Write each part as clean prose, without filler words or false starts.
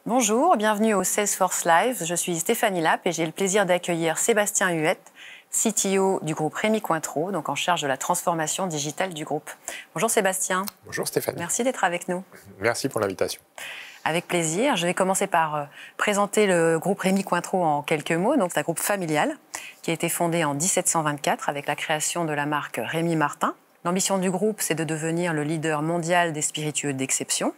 Bonjour, bienvenue au Salesforce Live. Je suis Stéphanie Lapp et j'ai le plaisir d'accueillir Sébastien Huette, CTO du groupe Rémy Cointreau, donc en charge de la transformation digitale du groupe. Bonjour Sébastien. Bonjour Stéphanie. Merci d'être avec nous. Merci pour l'invitation. Avec plaisir. Je vais commencer par présenter le groupe Rémy Cointreau en quelques mots. Donc, c'est un groupe familial qui a été fondé en 1724 avec la création de la marque Rémy Martin. L'ambition du groupe, c'est de devenir le leader mondial des spiritueux d'exception.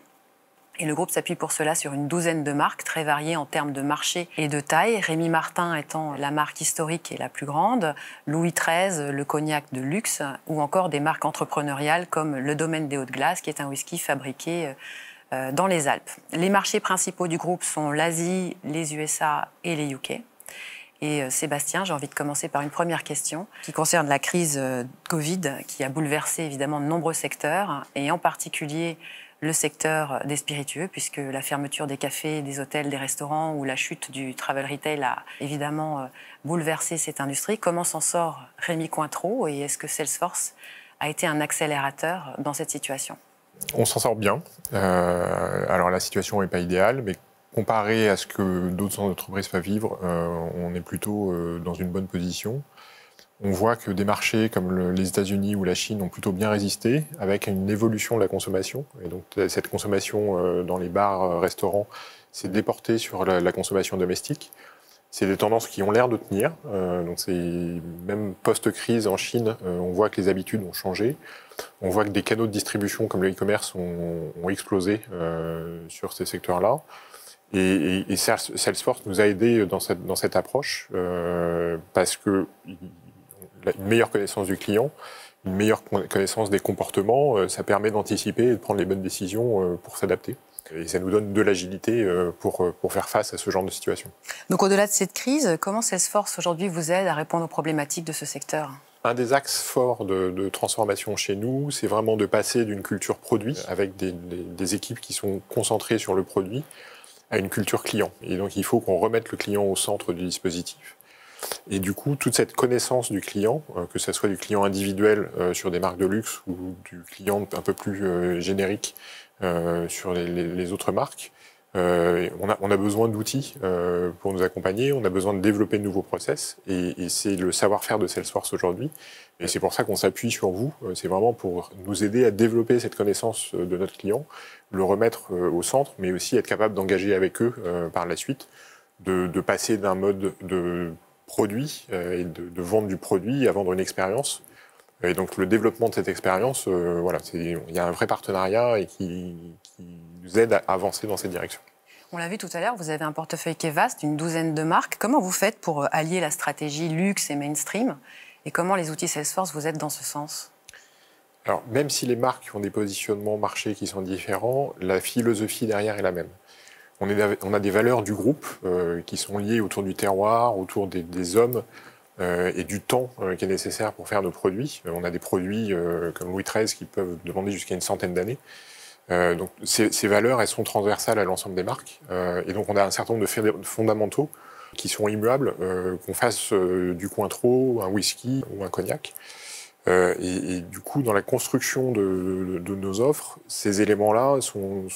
Et le groupe s'appuie pour cela sur une douzaine de marques très variées en termes de marché et de taille. Rémy Martin étant la marque historique et la plus grande, Louis XIII, le cognac de luxe, ou encore des marques entrepreneuriales comme le Domaine des Hautes-Glaces, qui est un whisky fabriqué dans les Alpes. Les marchés principaux du groupe sont l'Asie, les USA et les UK. Et Sébastien, j'ai envie de commencer par une première question qui concerne la crise Covid qui a bouleversé évidemment de nombreux secteurs et en particulier le secteur des spiritueux puisque la fermeture des cafés, des hôtels, des restaurants ou la chute du travel retail a évidemment bouleversé cette industrie. Comment s'en sort Rémy Cointreau et est-ce que Salesforce a été un accélérateur dans cette situation ? On s'en sort bien. Alors la situation n'est pas idéale, mais comparé à ce que d'autres entreprises peuvent vivre, on est plutôt dans une bonne position. On voit que des marchés comme les États-Unis ou la Chine ont plutôt bien résisté, avec une évolution de la consommation. Et donc cette consommation dans les bars, restaurants, s'est déportée sur la consommation domestique. C'est des tendances qui ont l'air de tenir. Donc c'est même post-crise en Chine, on voit que les habitudes ont changé. On voit que des canaux de distribution comme le e-commerce ont explosé sur ces secteurs-là. Et Salesforce nous a aidés dans cette approche parce que une meilleure connaissance du client, une meilleure connaissance des comportements, ça permet d'anticiper et de prendre les bonnes décisions pour s'adapter. Et ça nous donne de l'agilité pour faire face à ce genre de situation. Donc au-delà de cette crise, comment Salesforce aujourd'hui vous aide à répondre aux problématiques de ce secteur ? Un des axes forts de transformation chez nous, c'est vraiment de passer d'une culture produit, avec des équipes qui sont concentrées sur le produit, à une culture client. Et donc il faut qu'on remette le client au centre du dispositif. Et du coup, toute cette connaissance du client, que ce soit du client individuel sur des marques de luxe ou du client un peu plus générique sur les autres marques, on a besoin d'outils pour nous accompagner, on a besoin de développer de nouveaux process, et c'est le savoir-faire de Salesforce aujourd'hui. Et c'est pour ça qu'on s'appuie sur vous, c'est vraiment pour nous aider à développer cette connaissance de notre client, le remettre au centre, mais aussi être capable d'engager avec eux par la suite, de passer d'un mode de produit et de vendre du produit à vendre une expérience. Et donc le développement de cette expérience, voilà, il y a un vrai partenariat et qui nous aide à avancer dans cette direction. On l'a vu tout à l'heure, vous avez un portefeuille qui est vaste, une douzaine de marques. Comment vous faites pour allier la stratégie luxe et mainstream ? Et comment les outils Salesforce vous aident dans ce sens ? Alors, même si les marques ont des positionnements marchés qui sont différents, la philosophie derrière est la même. On a des valeurs du groupe qui sont liées autour du terroir, autour des hommes et du temps qui est nécessaire pour faire nos produits. On a des produits comme Louis XIII qui peuvent demander jusqu'à une centaine d'années. Donc ces valeurs, elles sont transversales à l'ensemble des marques. Et donc on a un certain nombre de fondamentaux qui sont immuables, qu'on fasse du Cointreau, un whisky ou un cognac. Et du coup, dans la construction de nos offres, ces éléments-là sont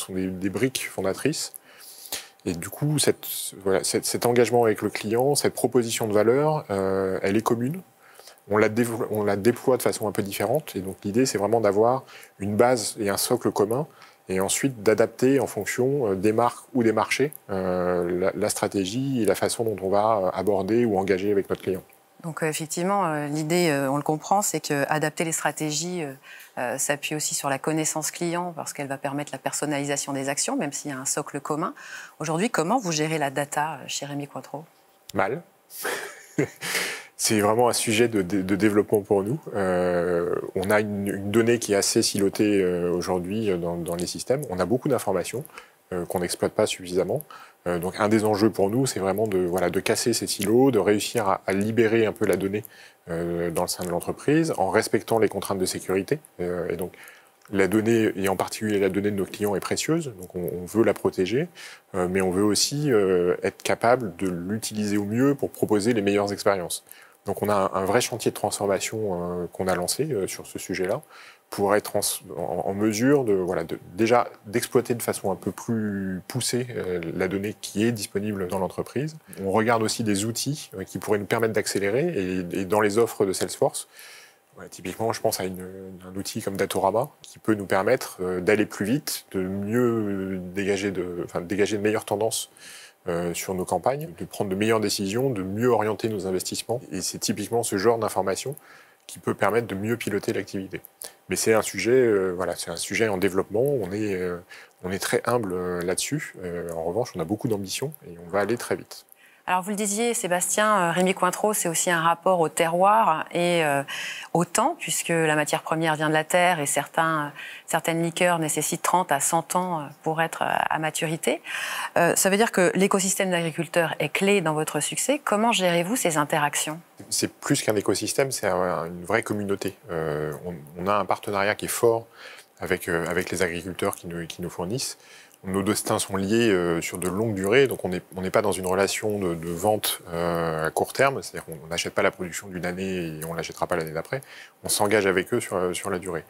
des briques fondatrices. Et du coup, cet engagement avec le client, cette proposition de valeur, elle est commune. On la déploie de façon un peu différente. Et donc l'idée, c'est vraiment d'avoir une base et un socle commun, et ensuite d'adapter en fonction des marques ou des marchés la stratégie et la façon dont on va aborder ou engager avec notre client. Donc effectivement, l'idée, on le comprend, c'est qu'adapter les stratégies s'appuie aussi sur la connaissance client parce qu'elle va permettre la personnalisation des actions, même s'il y a un socle commun. Aujourd'hui, comment vous gérez la data chez Rémy Cointreau ? Mal. C'est vraiment un sujet de développement pour nous. On a une donnée qui est assez silotée aujourd'hui dans les systèmes. On a beaucoup d'informations qu'on n'exploite pas suffisamment. Donc un des enjeux pour nous, c'est vraiment de casser ces silos, de réussir à libérer un peu la donnée dans le sein de l'entreprise, en respectant les contraintes de sécurité. Et donc la donnée, et en particulier la donnée de nos clients, est précieuse, donc on veut la protéger, mais on veut aussi être capable de l'utiliser au mieux pour proposer les meilleures expériences. Donc on a un vrai chantier de transformation qu'on a lancé sur ce sujet-là, pour être en mesure déjà d'exploiter de façon un peu plus poussée la donnée qui est disponible dans l'entreprise. On regarde aussi des outils qui pourraient nous permettre d'accélérer, et dans les offres de Salesforce, typiquement, je pense à un outil comme Datorama qui peut nous permettre d'aller plus vite, de mieux dégager de meilleures tendances sur nos campagnes, de prendre de meilleures décisions, de mieux orienter nos investissements. Et c'est typiquement ce genre d'information qui peut permettre de mieux piloter l'activité. Mais c'est un sujet, c'est un sujet en développement. On est très humble là-dessus. En revanche, on a beaucoup d'ambition et on va aller très vite. Alors vous le disiez, Sébastien, Rémy Cointreau, c'est aussi un rapport au terroir et au temps, puisque la matière première vient de la terre et certaines liqueurs nécessitent 30 à 100 ans pour être à maturité. Ça veut dire que l'écosystème d'agriculteurs est clé dans votre succès. Comment gérez-vous ces interactions ? C'est plus qu'un écosystème, c'est une vraie communauté. On a un partenariat qui est fort avec les agriculteurs qui nous fournissent. Nos destins sont liés sur de longues durées, donc on n'est pas dans une relation de vente à court terme, c'est-à-dire qu'on n'achète pas la production d'une année et on ne l'achètera pas l'année d'après. On s'engage avec eux sur la durée.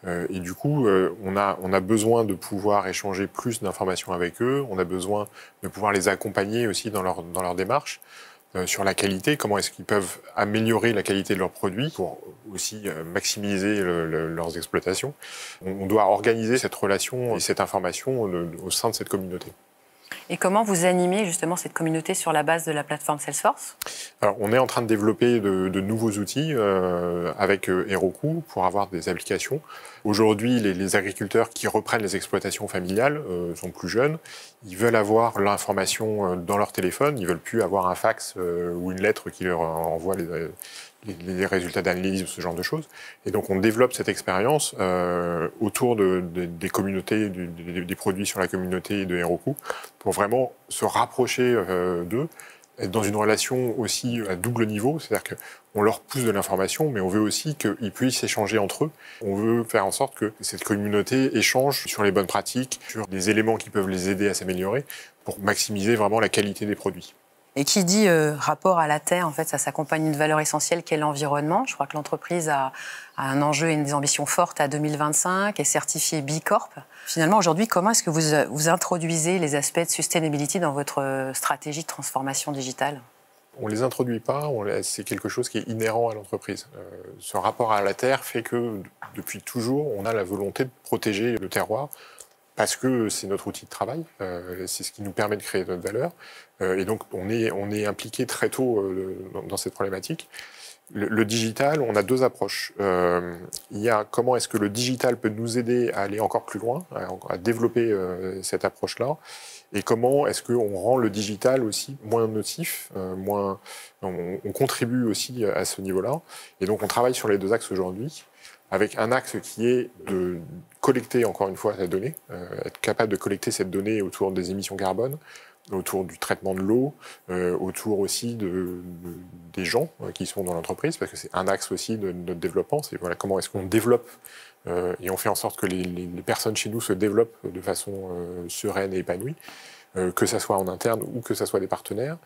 Et du coup, on a besoin de pouvoir échanger plus d'informations avec eux, on a besoin de pouvoir les accompagner aussi dans leur démarche. Sur la qualité, comment est-ce qu'ils peuvent améliorer la qualité de leurs produits pour aussi maximiser leurs exploitations. On doit organiser cette relation et cette information au sein de cette communauté. Et comment vous animez justement cette communauté sur la base de la plateforme Salesforce ? Alors, on est en train de développer de nouveaux outils avec Heroku pour avoir des applications. Aujourd'hui, les agriculteurs qui reprennent les exploitations familiales sont plus jeunes. Ils veulent avoir l'information dans leur téléphone. Ils veulent plus avoir un fax ou une lettre qui leur envoie les résultats d'analyse, ce genre de choses. Et donc, on développe cette expérience autour des communautés, des produits sur la communauté de Heroku, pour vraiment se rapprocher d'eux, être dans une relation aussi à double niveau, c'est-à-dire qu'on leur pousse de l'information, mais on veut aussi qu'ils puissent échanger entre eux. On veut faire en sorte que cette communauté échange sur les bonnes pratiques, sur des éléments qui peuvent les aider à s'améliorer, pour maximiser vraiment la qualité des produits. Et qui dit rapport à la terre, en fait, ça s'accompagne d'une valeur essentielle qui est l'environnement. Je crois que l'entreprise a un enjeu et des ambitions fortes à 2025, est certifiée B Corp. Finalement, aujourd'hui, comment est-ce que vous introduisez les aspects de sustainability dans votre stratégie de transformation digitale ? On ne les introduit pas, c'est quelque chose qui est inhérent à l'entreprise. Ce rapport à la terre fait que, depuis toujours, on a la volonté de protéger le terroir, parce que c'est notre outil de travail, c'est ce qui nous permet de créer notre valeur. Et donc, on est impliqué très tôt dans cette problématique. Le digital, on a deux approches. Il y a comment est-ce que le digital peut nous aider à aller encore plus loin, à développer cette approche-là, et comment est-ce qu'on rend le digital aussi moins nocif, on contribue aussi à ce niveau-là. Et donc, on travaille sur les deux axes aujourd'hui, avec un axe qui est de collecter, encore une fois, la donnée, être capable de collecter cette donnée autour des émissions carbone, autour du traitement de l'eau, autour aussi des gens qui sont dans l'entreprise, parce que c'est un axe aussi de notre développement, c'est comment est-ce qu'on développe et on fait en sorte que les personnes chez nous se développent de façon sereine et épanouie, que ça soit en interne ou que ça soit des partenaires.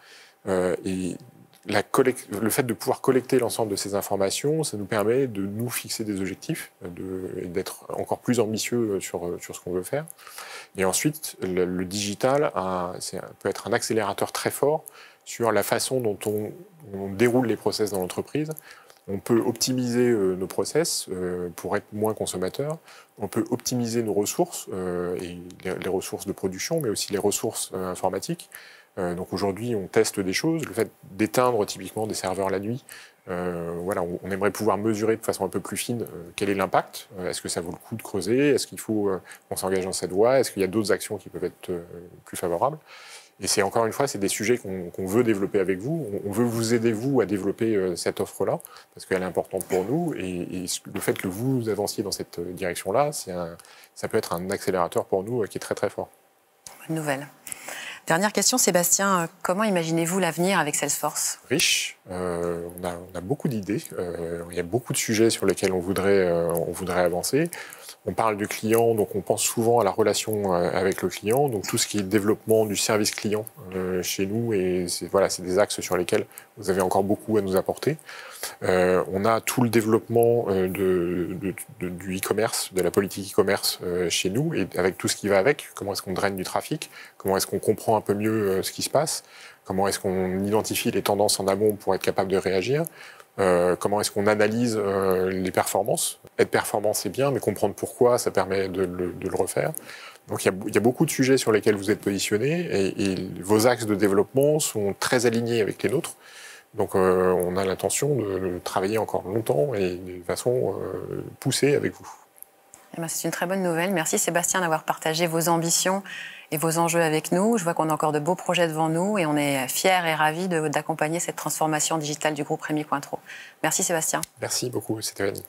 Et le fait de pouvoir collecter l'ensemble de ces informations, ça nous permet de nous fixer des objectifs et d'être encore plus ambitieux sur ce qu'on veut faire. Et ensuite, le digital peut être un accélérateur très fort sur la façon dont on déroule les process dans l'entreprise. On peut optimiser nos process pour être moins consommateurs. On peut optimiser nos ressources, et les ressources de production, mais aussi les ressources informatiques. Donc aujourd'hui, on teste des choses. Le fait d'éteindre typiquement des serveurs la nuit, on aimerait pouvoir mesurer de façon un peu plus fine quel est l'impact. Est-ce que ça vaut le coup de creuser ? Est-ce qu'il faut qu'on s'engage dans cette voie ? Est-ce qu'il y a d'autres actions qui peuvent être plus favorables ? Et c'est encore une fois, c'est des sujets qu'on veut développer avec vous. On veut vous aider, vous, à développer cette offre-là, parce qu'elle est importante pour nous. Et le fait que vous avanciez dans cette direction-là, ça peut être un accélérateur pour nous qui est très très fort. Bonne nouvelle. Dernière question, Sébastien, comment imaginez-vous l'avenir avec Salesforce ? Riche, On a beaucoup d'idées. Il y a beaucoup de sujets sur lesquels on voudrait avancer. On parle du client, donc on pense souvent à la relation avec le client, donc tout ce qui est développement du service client chez nous, et c'est des axes sur lesquels vous avez encore beaucoup à nous apporter. On a tout le développement du e-commerce, de la politique e-commerce chez nous, et avec tout ce qui va avec, comment est-ce qu'on draine du trafic, comment est-ce qu'on comprend un peu mieux ce qui se passe, comment est-ce qu'on identifie les tendances en amont pour être capable de réagir. Comment est-ce qu'on analyse les performances. Être performant, c'est bien, mais comprendre pourquoi, ça permet de le refaire. Donc il y a beaucoup de sujets sur lesquels vous êtes positionnés et vos axes de développement sont très alignés avec les nôtres. Donc on a l'intention de travailler encore longtemps et de façon poussée avec vous. C'est une très bonne nouvelle. Merci Sébastien d'avoir partagé vos ambitions et vos enjeux avec nous. Je vois qu'on a encore de beaux projets devant nous et on est fiers et ravis d'accompagner cette transformation digitale du groupe Rémy Cointreau. Merci Sébastien. Merci beaucoup, Stéphanie.